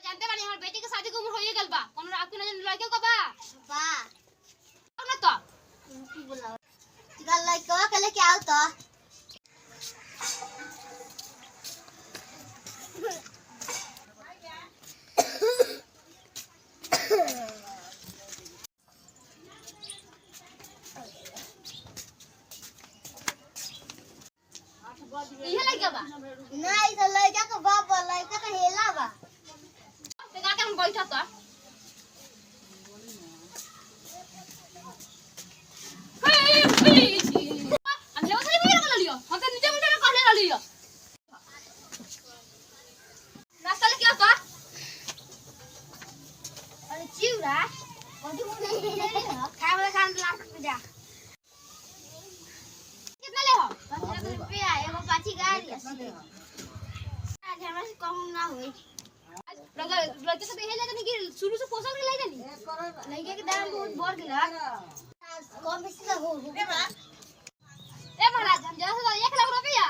जानते बानी हमर बेटी के शादी के उम्र होइए गेल बा कोनो आपके नजर लड़के को बा ना तो की बोला तिका लड़का के लेके आओ तो ये लड़का बा नहीं तो लड़का का बाप लड़का का हेला बा ते का हम बैठा तो हम लेवा खाली मेरे को लियो हम तो नीचे मुंडे कहले ला लियो नाश्ता लेके आ तो अरे चिवड़ा कौन खाए वाला खान ला सकते जा कितना ले हो 15 रुपया एगो पाची गाड़ी आज हमरा से कम ना होई लड़के सब यही जाने कि शुरू से पोषण के लाई जानी लड़के के दाम बहुत बढ़ गेला कम बेसी ना हो ए महाराज हम जरा से 1 लाख रुपया